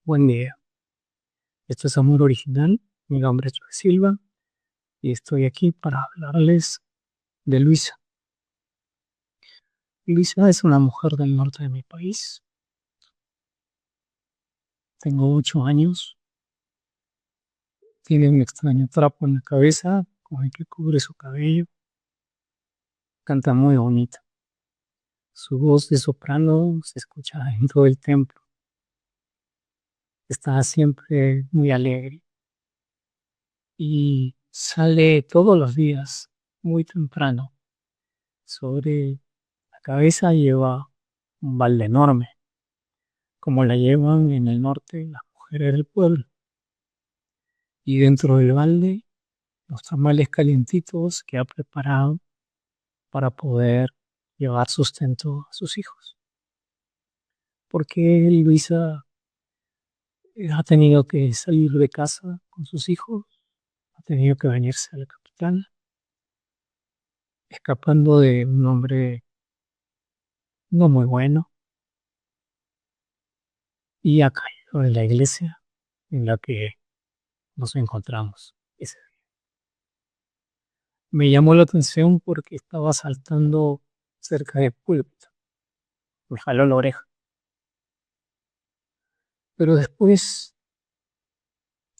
Buen día. Esto es Amor Original. Mi nombre es Joe Silva y estoy aquí para hablarles de Luisa. Luisa es una mujer del norte de mi país. Tengo 8 años. Tiene un extraño trapo en la cabeza con el que cubre su cabello. Canta muy bonita. Su voz de soprano se escucha en todo el templo. Está siempre muy alegre y sale todos los días muy temprano. Sobre la cabeza lleva un balde enorme, como la llevan en el norte las mujeres del pueblo. Y dentro del balde, los tamales calientitos que ha preparado para poder llevar sustento a sus hijos. Porque Luisa ha tenido que salir de casa con sus hijos, ha tenido que venirse a la capital, escapando de un hombre no muy bueno, y ha caído en la iglesia en la que nos encontramos. Me llamó la atención porque estaba saltando cerca del púlpito. Me jaló la oreja. Pero después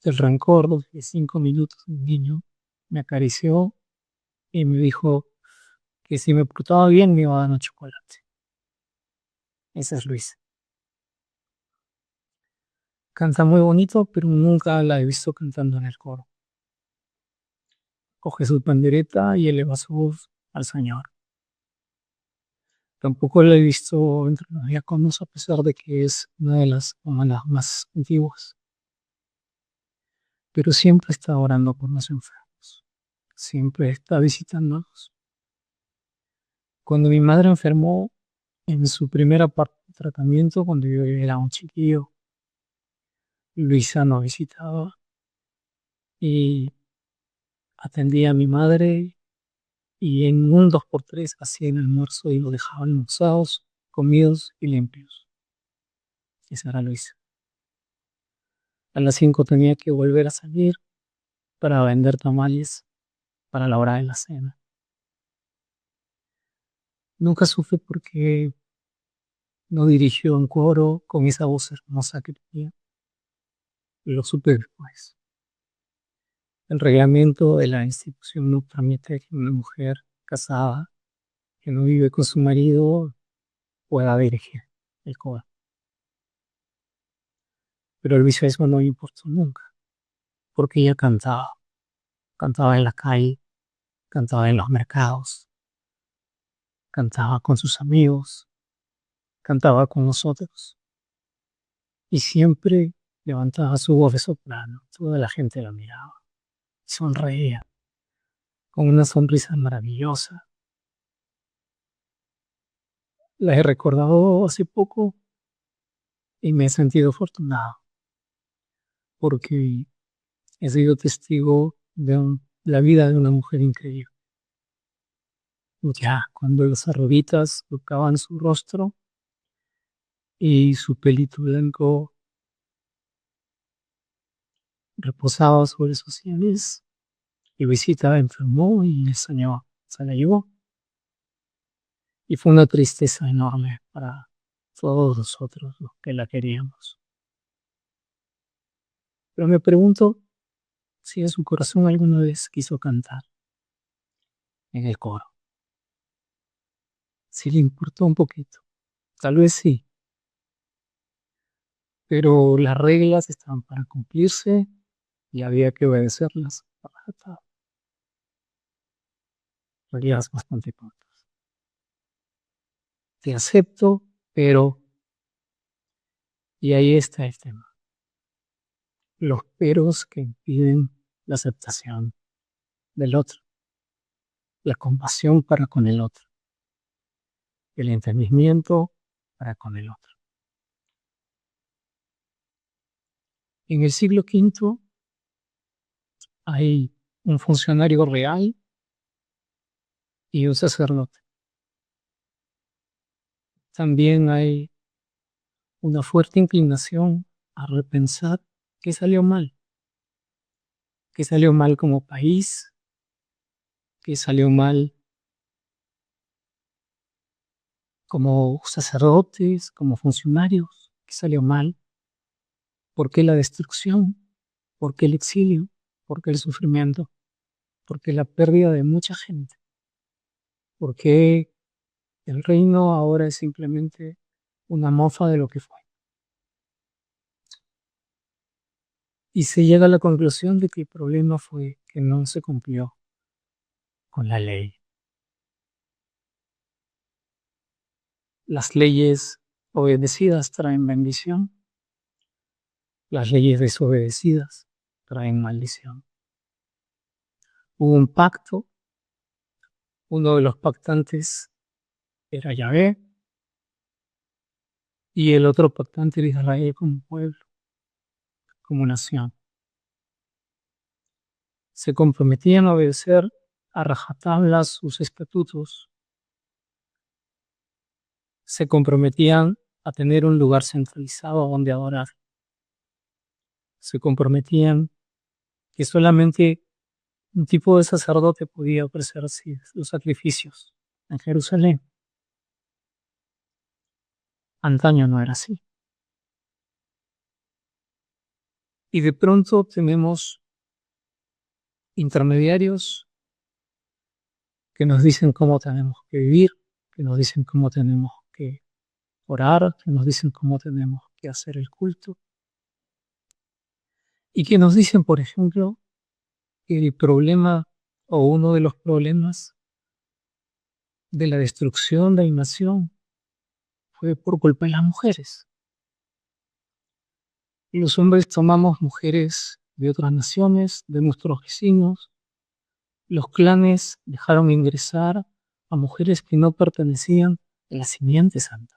del rencor de 5 minutos, un niño me acarició y me dijo que si me portaba bien me iba a dar un chocolate. Esa es Luisa. Canta muy bonito, pero nunca la he visto cantando en el coro. Coge su pandereta y eleva su voz al Señor. Tampoco la he visto entre los diáconos, a pesar de que es una de las hermanas más antiguas. Pero siempre está orando por los enfermos, siempre está visitándolos. Cuando mi madre enfermó en su primera parte de tratamiento, cuando yo era un chiquillo, Luisa nos visitaba y atendía a mi madre y en un 2x3 hacía el almuerzo y lo dejaba almorzados, comidos y limpios. Esa era Luisa. A las 5 tenía que volver a salir para vender tamales para la hora de la cena. Nunca supe por qué no dirigió un coro con esa voz hermosa que tenía. Lo supe después. El reglamento de la institución no permite que una mujer casada que no vive con su marido pueda dirigir el coro. Pero el eso no me importó nunca, porque ella cantaba. Cantaba en la calle, cantaba en los mercados, cantaba con sus amigos, cantaba con nosotros. Y siempre levantaba su voz de soprano. Toda la gente la miraba, sonreía, con una sonrisa maravillosa. La he recordado hace poco y me he sentido afortunado porque he sido testigo de la vida de una mujer increíble. Ya cuando los arrobitas tocaban su rostro y su pelito blanco reposaba sobre sus sienes, y Luisita enfermó y el Señor se la llevó. Y fue una tristeza enorme para todos nosotros los que la queríamos. Pero me pregunto si en su corazón alguna vez quiso cantar en el coro. Si le importó un poquito. Tal vez sí. Pero las reglas estaban para cumplirse y había que obedecerlas. Reglas bastante cortas. Te acepto, pero... Y ahí está el tema. Los peros que impiden la aceptación del otro. La compasión para con el otro. El entendimiento para con el otro. En el siglo V hay un funcionario real y un sacerdote. También hay una fuerte inclinación a repensar qué salió mal, qué salió mal como país, qué salió mal como sacerdotes, como funcionarios, qué salió mal, por qué la destrucción, por qué el exilio, por qué el sufrimiento, por qué la pérdida de mucha gente, por qué el reino ahora es simplemente una mofa de lo que fue. Y se llega a la conclusión de que el problema fue que no se cumplió con la ley. Las leyes obedecidas traen bendición, las leyes desobedecidas traen maldición. Hubo un pacto, uno de los pactantes era Yahvé y el otro pactante era Israel como pueblo, como nación. Se comprometían a obedecer a rajatabla sus estatutos, se comprometían a tener un lugar centralizado donde adorar, se comprometían que solamente un tipo de sacerdote podía ofrecer los sacrificios en Jerusalén. Antaño no era así. Y de pronto tenemos intermediarios que nos dicen cómo tenemos que vivir, que nos dicen cómo tenemos que orar, que nos dicen cómo tenemos que hacer el culto, y que nos dicen, por ejemplo, que el problema o uno de los problemas de la destrucción de la nación fue por culpa de las mujeres. Y los hombres tomamos mujeres de otras naciones, de nuestros vecinos. Los clanes dejaron ingresar a mujeres que no pertenecían a la simiente santa.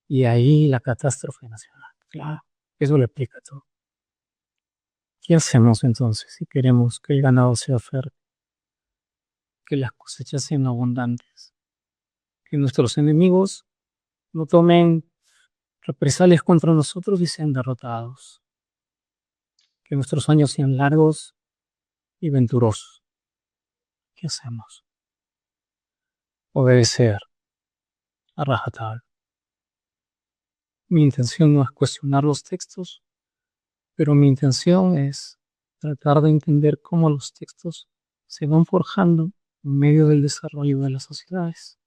Y ahí la catástrofe nacional. Claro, eso lo explica todo. ¿Qué hacemos entonces si queremos que el ganado sea fértil, que las cosechas sean abundantes, que nuestros enemigos no tomen represalias contra nosotros y sean derrotados, que nuestros años sean largos y venturosos? ¿Qué hacemos? Obedecer a rajatabla. Mi intención no es cuestionar los textos, pero mi intención es tratar de entender cómo los textos se van forjando en medio del desarrollo de las sociedades.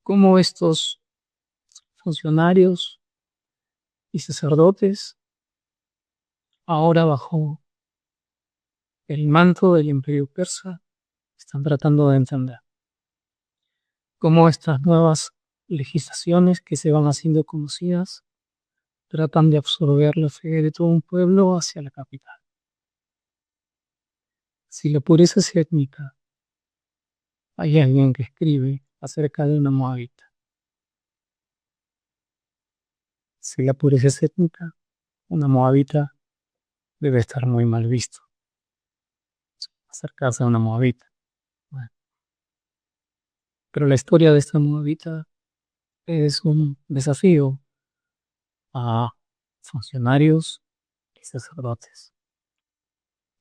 Cómo estos funcionarios y sacerdotes, ahora bajo el manto del imperio persa, están tratando de entender cómo estas nuevas legislaciones que se van haciendo conocidas tratan de absorber la fe de todo un pueblo hacia la capital. Si la pureza es étnica, hay alguien que escribe acerca de una moabita. Si la pureza es étnica, una moabita debe estar muy mal visto. Acercarse a una moabita. Bueno, pero la historia de esta moabita es un desafío a funcionarios y sacerdotes.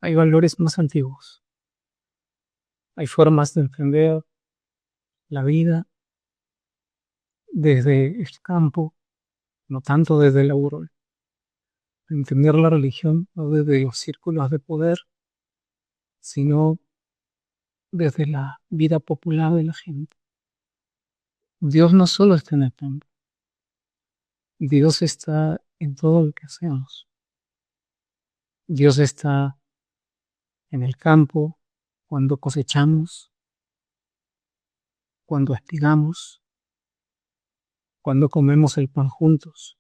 Hay valores más antiguos. Hay formas de entender la vida desde el campo, no tanto desde el aurol. Entender la religión no desde los círculos de poder, sino desde la vida popular de la gente. Dios no solo está en el templo, Dios está en todo lo que hacemos. Dios está en el campo, cuando cosechamos, cuando espigamos, cuando comemos el pan juntos,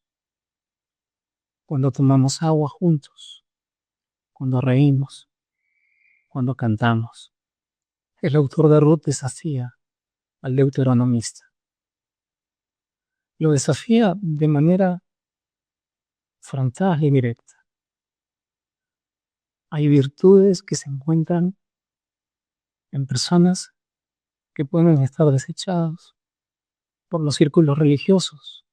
cuando tomamos agua juntos, cuando reímos, cuando cantamos. El autor de Ruth desafía al deuteronomista. Lo desafía de manera frontal y directa. Hay virtudes que se encuentran en personas que pueden estar desechadas por los círculos religiosos,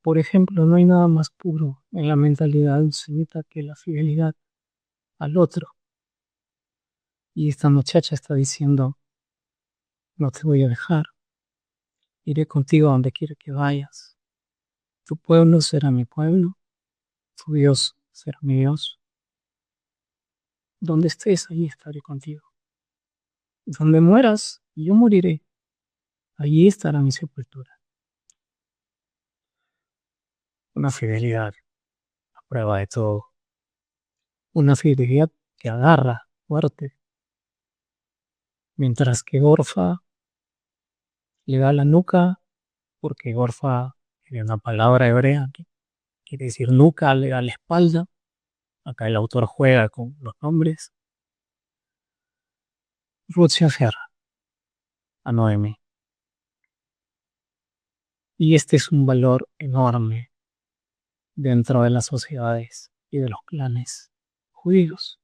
Por ejemplo, no hay nada más puro en la mentalidad de un semita que la fidelidad al otro. Y esta muchacha está diciendo, no te voy a dejar, iré contigo a donde quiera que vayas. Tu pueblo será mi pueblo, tu Dios será mi Dios. Donde estés, allí estaré contigo. Donde mueras, yo moriré, allí estará mi sepultura. Una fidelidad a prueba de todo. Una fidelidad que agarra fuerte, mientras que Orfa le da la nuca, porque Orfa tiene una palabra hebrea que quiere decir nuca, le da la espalda. Acá el autor juega con los nombres. Ruth se aferra a Noemi. Y este es un valor enorme dentro de las sociedades y de los clanes judíos.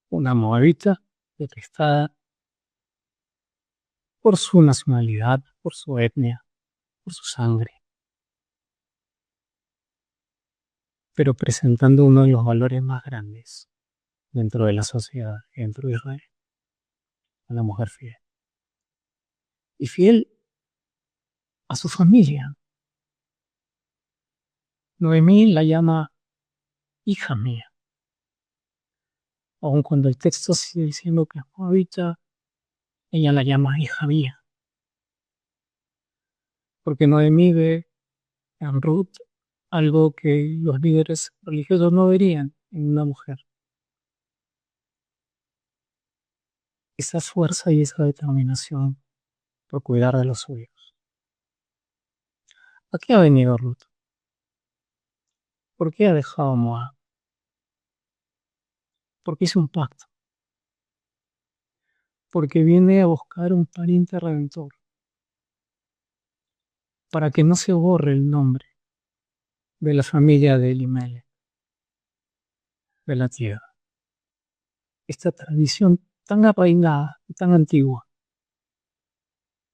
Una moabita detestada por su nacionalidad, por su etnia, por su sangre, pero presentando uno de los valores más grandes dentro de la sociedad, dentro de Israel, a la mujer fiel. Y fiel a su familia. Noemí la llama hija mía, aun cuando el texto sigue diciendo que es moabita, ella la llama hija mía, porque Noemí ve en Ruth algo que los líderes religiosos no verían en una mujer. Esa fuerza y esa determinación por cuidar de los suyos. ¿A qué ha venido Ruth? ¿Por qué ha dejado a Moab? Porque hizo un pacto. Porque viene a buscar un pariente redentor. Para que no se borre el nombre de la familia de Elimelech, de la tierra. Esta tradición tan arraigada, tan antigua,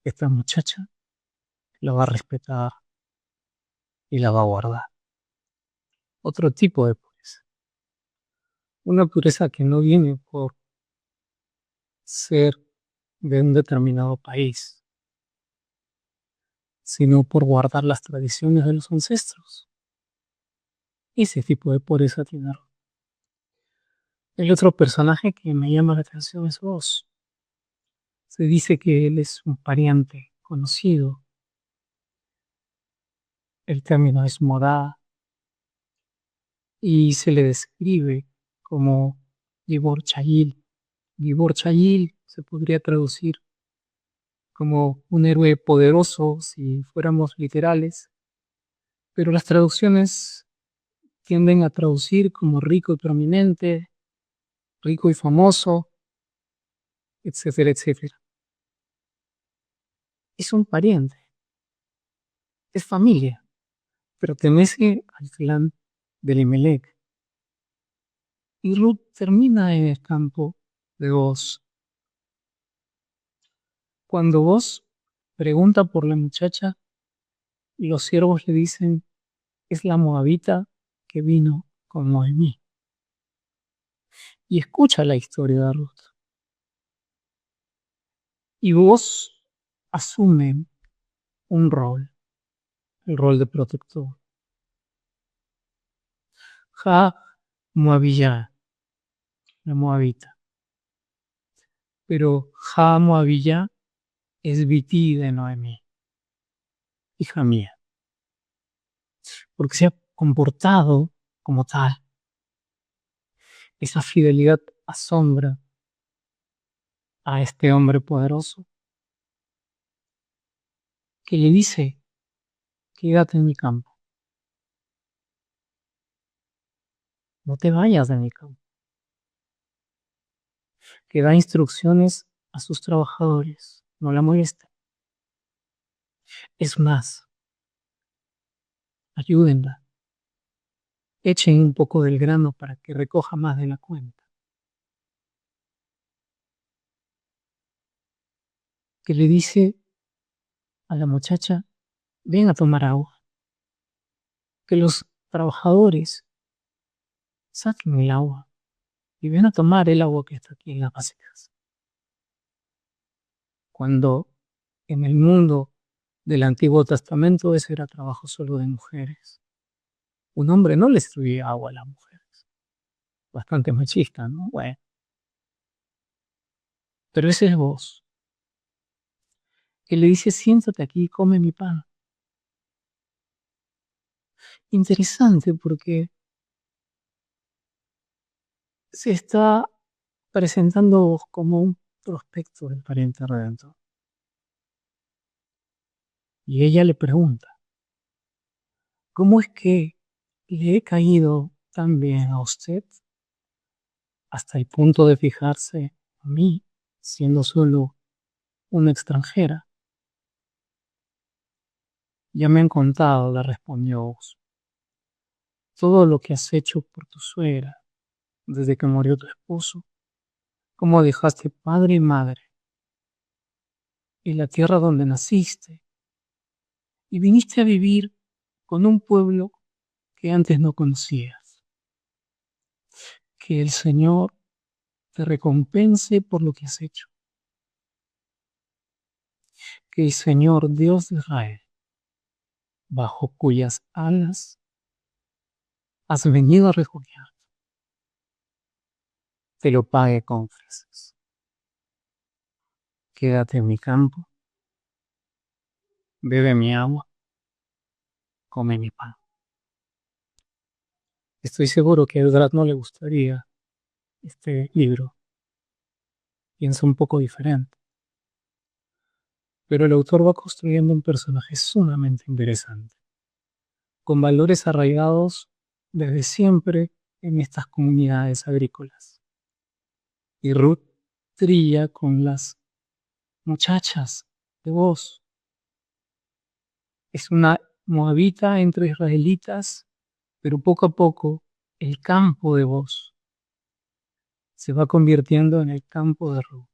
esta muchacha la va a respetar y la va a guardar. Otro tipo de pureza. Una pureza que no viene por ser de un determinado país, sino por guardar las tradiciones de los ancestros. Ese tipo de pureza tiene Ruth. El otro personaje que me llama la atención es Boaz. Se dice que él es un pariente conocido. El término es modá y se le describe como Gibor Chayil. Gibor Chayil se podría traducir como un héroe poderoso si fuéramos literales, pero las traducciones tienden a traducir como rico y prominente, rico y famoso, etcétera, etcétera. Es un pariente, es familia, pertenece al clan de Elimelech. Y Ruth termina en el campo de Boaz. Cuando Boaz pregunta por la muchacha, los siervos le dicen, es la moabita que vino con Noemí. Y escucha la historia de Ruth. Y Boaz asume un rol, el rol de protector. Ja Moabilla, la moabita. Pero Ja Moabilla es Viti de Noemí, hija mía, porque se ha comportado como tal. Esa fidelidad asombra a este hombre poderoso que le dice, quédate en mi campo, no te vayas de mi campo, que da instrucciones a sus trabajadores, no la molesten. Es más, ayúdenla, echen un poco del grano para que recoja más de la cuenta. Que le dice a la muchacha, ven a tomar agua. que los trabajadores saquen el agua y ven a tomar el agua que está aquí en las vasijas. Cuando en el mundo del Antiguo Testamento ese era trabajo solo de mujeres. Un hombre no le servía agua a las mujeres. Bastante machista, ¿no? Bueno, pero ese es vos, que le dice, siéntate aquí y come mi pan. Interesante porque se está presentando vos como un prospecto del pariente redentor. Y ella le pregunta, ¿cómo es que le he caído tan bien a usted hasta el punto de fijarse a mí, siendo solo una extranjera? Ya me han contado, le respondió Oz, todo lo que has hecho por tu suegra desde que murió tu esposo, cómo dejaste padre y madre y la tierra donde naciste y viniste a vivir con un pueblo que antes no conocías. Que el Señor te recompense por lo que has hecho. Que el Señor Dios de Israel, bajo cuyas alas has venido a refugiar, te lo pague con creces. Quédate en mi campo, bebe mi agua, come mi pan. Estoy seguro que a Eldrat no le gustaría este libro. Piensa un poco diferente. Pero el autor va construyendo un personaje sumamente interesante, con valores arraigados desde siempre en estas comunidades agrícolas. Y Ruth trilla con las muchachas de voz. Es una moabita entre israelitas, pero poco a poco el campo de voz se va convirtiendo en el campo de Ruth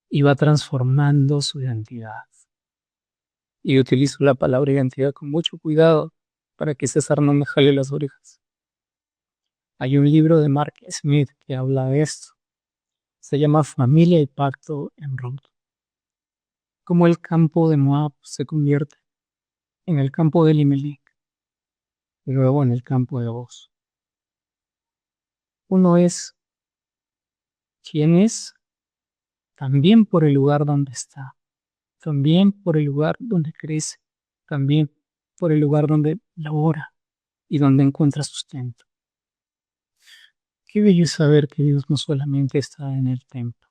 y va transformando su identidad. Y utilizo la palabra identidad con mucho cuidado para que César no me jale las orejas. Hay un libro de Mark Smith que habla de esto. Se llama Familia y Pacto en Ruth. Cómo el campo de Moab se convierte en el campo de Elimelech y luego en el campo de Boz. Uno es quien es también por el lugar donde está, también por el lugar donde crece, también por el lugar donde labora y donde encuentra sustento. Qué bello saber que Dios no solamente está en el templo,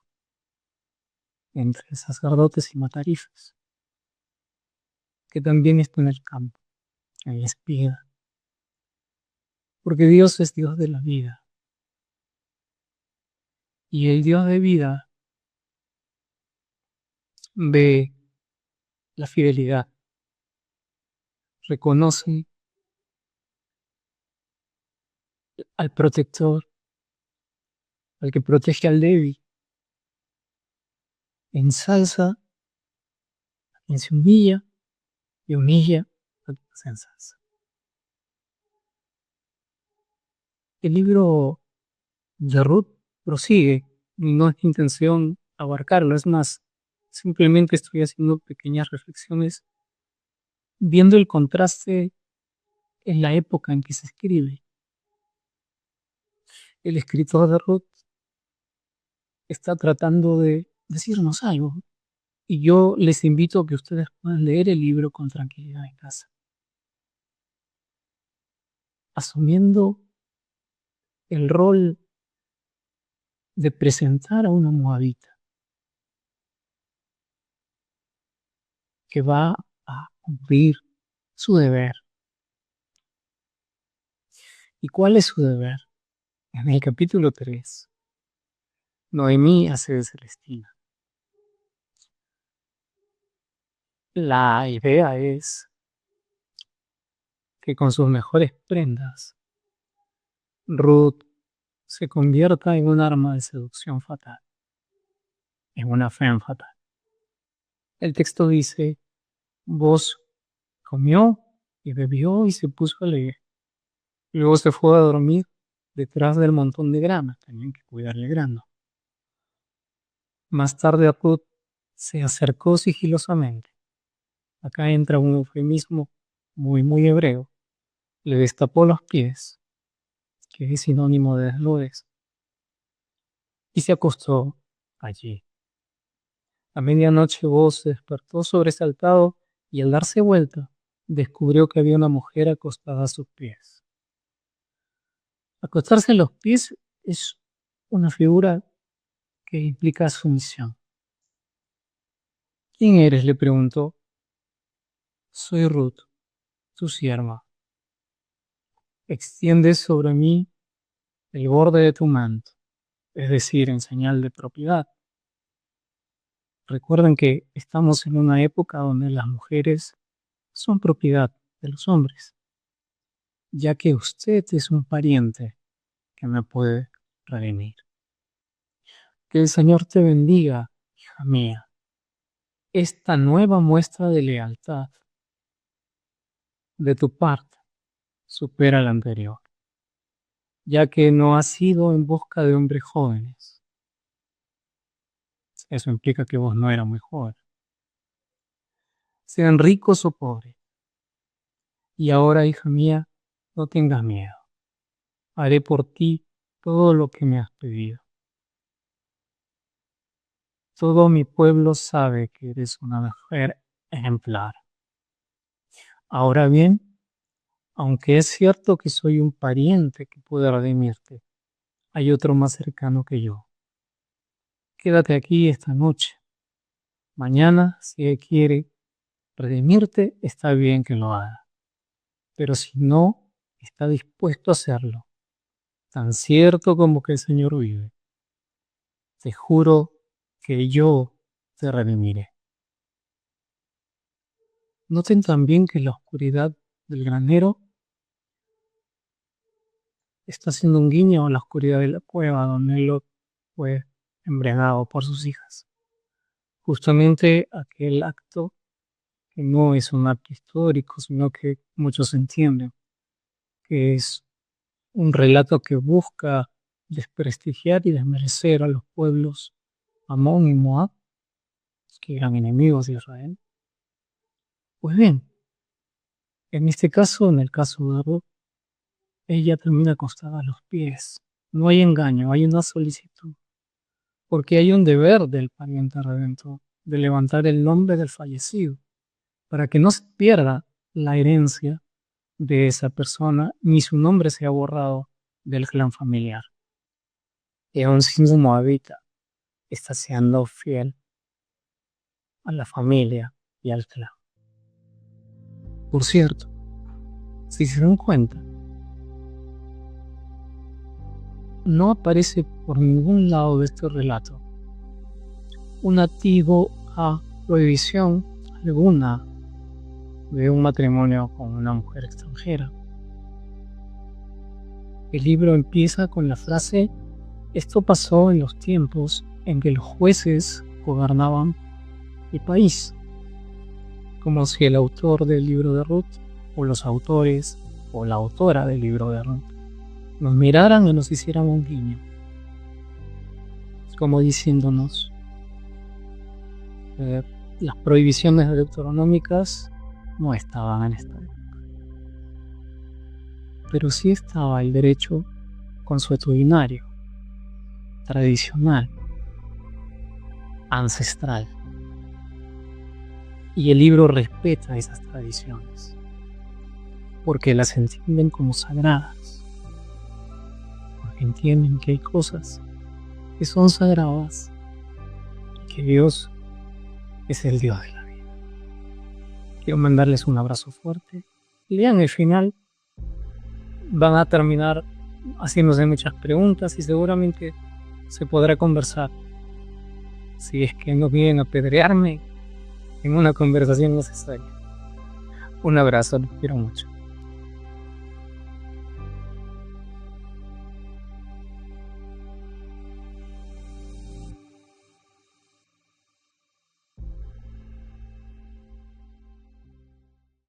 entre sacerdotes y matarifes, que también está en el campo, en la espiga, porque Dios es Dios de la vida. Y el Dios de vida ve la fidelidad, reconoce al protector, al que protege al débil, ensalza a quien se humilla y humilla al que se ensalza. El libro de Ruth prosigue, no es mi intención abarcarlo, es más, simplemente estoy haciendo pequeñas reflexiones viendo el contraste en la época en que se escribe. El escritor de Ruth está tratando de decirnos algo y yo les invito a que ustedes puedan leer el libro con tranquilidad en casa, asumiendo el rol de presentar a una moabita que va a cumplir su deber. ¿Y cuál es su deber? En el capítulo 3, Noemí hace de Celestina. La idea es que con sus mejores prendas, Ruth se convierta en un arma de seducción fatal, en una femme fatal. El texto dice, vos comió y bebió y se puso a leer. Luego se fue a dormir detrás del montón de grama, tenían que cuidarle el grano. Más tarde Ruth se acercó sigilosamente. Acá entra un eufemismo muy hebreo. Le destapó los pies, que es sinónimo de desnudez, y se acostó allí. A medianoche Boaz se despertó sobresaltado y al darse vuelta descubrió que había una mujer acostada a sus pies. Acostarse en los pies es una figura que implica sumisión. ¿Quién eres?, le preguntó. Soy Ruth, tu sierva. Extiende sobre mí el borde de tu manto, es decir, en señal de propiedad. Recuerden que estamos en una época donde las mujeres son propiedad de los hombres, ya que usted es un pariente que me puede redimir. Que el Señor te bendiga, hija mía. Esta nueva muestra de lealtad de tu parte supera la anterior, ya que no has ido en busca de hombres jóvenes. Eso implica que vos no eras muy joven. Sean ricos o pobres. Y ahora, hija mía, no tengas miedo. Haré por ti todo lo que me has pedido. Todo mi pueblo sabe que eres una mujer ejemplar. Ahora bien, aunque es cierto que soy un pariente que puede redimirte, hay otro más cercano que yo. Quédate aquí esta noche. Mañana, si él quiere redimirte, está bien que lo haga. Pero si no está dispuesto a hacerlo, tan cierto como que el Señor vive, te juro que yo te redimiré. Noten también que la oscuridad del granero está haciendo un guiño a la oscuridad de la cueva donde Lot fue embriagado por sus hijas. Justamente aquel acto que no es un acto histórico, sino que muchos entienden que es un relato que busca desprestigiar y desmerecer a los pueblos Amón y Moab, que eran enemigos de Israel. Pues bien, en este caso, en el caso de Ruth, ella termina acostada a los pies. No hay engaño, hay una solicitud, porque hay un deber del pariente redentor de levantar el nombre del fallecido, para que no se pierda la herencia de esa persona, ni su nombre sea borrado del clan familiar. Y aún siendo moabita, está siendo fiel a la familia y al clan. Por cierto, si se dan cuenta, no aparece por ningún lado de este relato un ativo a prohibición alguna de un matrimonio con una mujer extranjera. El libro empieza con la frase: esto pasó en los tiempos en que los jueces gobernaban el país, como si el autor del libro de Ruth, o los autores, o la autora del libro de Ruth, nos miraran y nos hicieran un guiño, como diciéndonos las prohibiciones deuteronómicas no estaban en esta época, pero sí estaba el derecho consuetudinario, tradicional, ancestral, y el libro respeta esas tradiciones porque las entienden como sagradas, porque entienden que hay cosas que son sagradas y que Dios es el Dios de la vida. Quiero mandarles un abrazo fuerte. Lean el final, van a terminar haciéndose muchas preguntas y seguramente se podrá conversar, si es que no vienen a apedrearme en una conversación necesaria. Un abrazo, los quiero mucho.